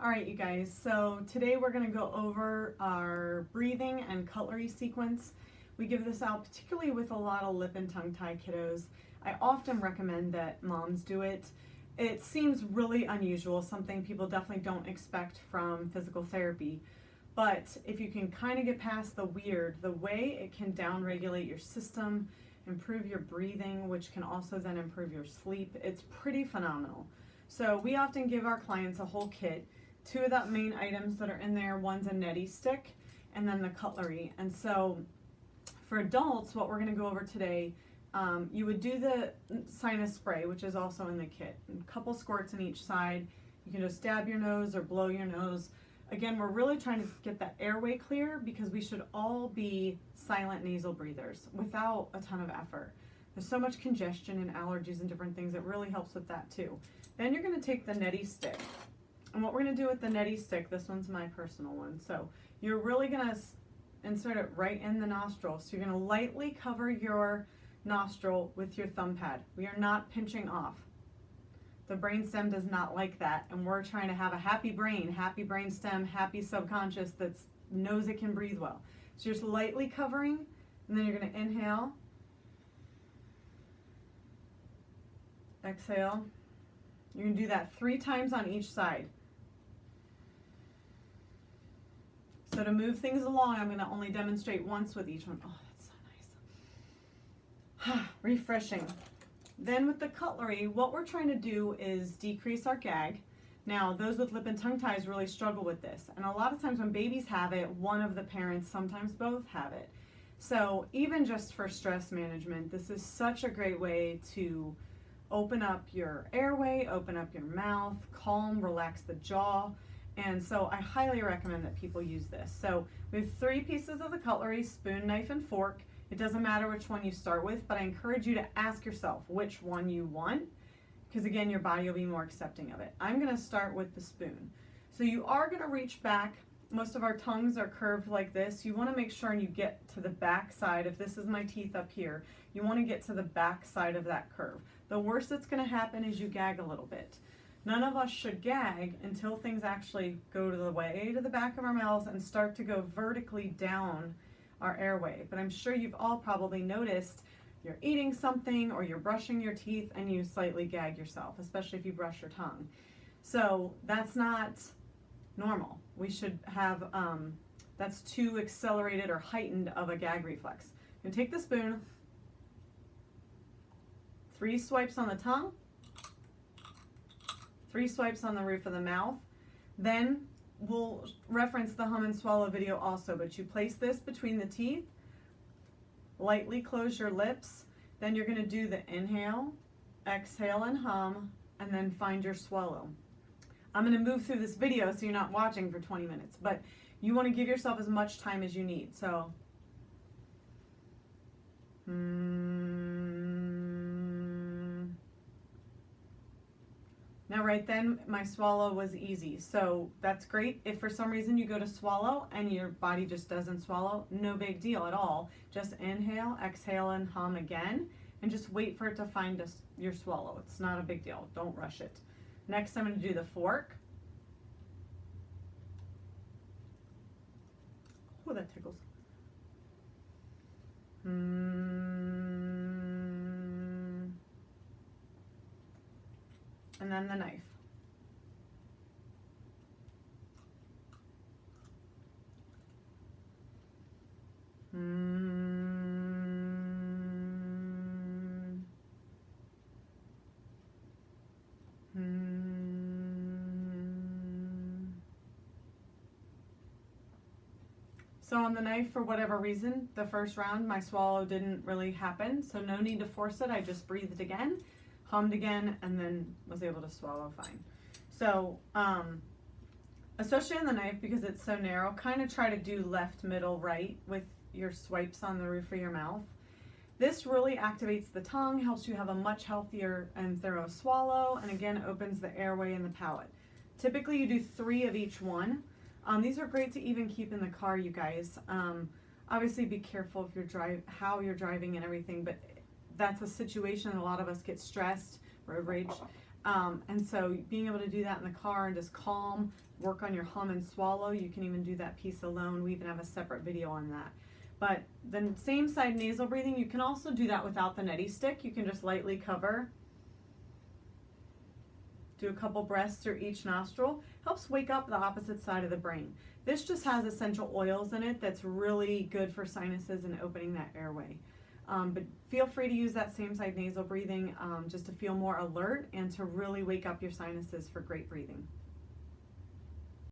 All right, you guys, so today we're going to go over our breathing and cutlery sequence. We give this out particularly with a lot of lip and tongue tie kiddos. I often recommend that moms do it. It seems really unusual, something people definitely don't expect from physical therapy. But if you can kind of get past the weird, the way it can downregulate your system, improve your breathing, which can also then improve your sleep, it's pretty phenomenal. So we often give our clients a whole kit. Two of the main items that are in there, one's a neti stick and then the cutlery. And so for adults, what we're going to go over today, you would do the sinus spray, which is also in the kit. A couple squirts on each side. You can just dab your nose or blow your nose. Again, we're really trying to get that airway clear because we should all be silent nasal breathers without a ton of effort. There's so much congestion and allergies and different things that really helps with that too. Then you're going to take the neti stick. And what we're going to do with the neti stick, this one's my personal one. So you're really going to insert it right in the nostril. So you're going to lightly cover your nostril with your thumb pad. We are not pinching off. The brain stem does not like that. And we're trying to have a happy brain stem, happy subconscious that knows it can breathe well. So you're just lightly covering, and then you're going to inhale, exhale. You're going to do that 3 times on each side. So to move things along, I'm going to only demonstrate once with each one. Oh, that's so nice. Refreshing. Then with the cutlery, what we're trying to do is decrease our gag. Now, those with lip and tongue ties really struggle with this. And a lot of times when babies have it, one of the parents, sometimes both, have it. So even just for stress management, this is such a great way to open up your airway, open up your mouth, calm, relax the jaw. And so I highly recommend that people use this. So we have 3 pieces of the cutlery, spoon, knife, and fork. It doesn't matter which one you start with, but I encourage you to ask yourself which one you want, because again, your body will be more accepting of it. I'm going to start with the spoon. So you are going to reach back. Most of our tongues are curved like this. You want to make sure you get to the back side. If this is my teeth up here, you want to get to the back side of that curve. The worst that's going to happen is you gag a little bit. None of us should gag until things actually go to the way to the back of our mouths and start to go vertically down our airway. But I'm sure you've all probably noticed you're eating something or you're brushing your teeth and you slightly gag yourself, especially if you brush your tongue. So that's not normal. We should have, that's too accelerated or heightened of a gag reflex. You take the spoon, 3 swipes on the tongue, 3 swipes on the roof of the mouth. Then we'll reference the hum and swallow video also, but you place this between the teeth, lightly close your lips, then you're going to do the inhale, exhale and hum, and then find your swallow. I'm going to move through this video so you're not watching for 20 minutes, but you want to give yourself as much time as you need. So now right then my swallow was easy, so that's great. If for some reason you go to swallow and your body just doesn't swallow, no big deal at all. Just inhale, exhale, and hum again, and just wait for it to find your swallow. It's not a big deal. Don't rush it. Next I'm going to do the fork. Oh, that tickles. And then the knife. So on the knife, for whatever reason, the first round, my swallow didn't really happen, so no need to force it. I just breathed again, hummed again, and then was able to swallow fine. So, especially on the knife, because it's so narrow, kind of try to do left, middle, right with your swipes on the roof of your mouth. This really activates the tongue, helps you have a much healthier and thorough swallow, and again, opens the airway and the palate. Typically, you do 3 of each one. These are great to even keep in the car, you guys. Obviously, be careful if how you're driving and everything, but that's a situation a lot of us get stressed, road rage, And so being able to do that in the car and just calm, work on your hum and swallow. You can even do that piece alone. We even have a separate video on that. But the same side nasal breathing, you can also do that without the neti stick. You can just lightly cover. Do a couple breaths through each nostril. Helps wake up the opposite side of the brain. This just has essential oils in it that's really good for sinuses and opening that airway. But feel free to use that same side nasal breathing just to feel more alert and to really wake up your sinuses for great breathing.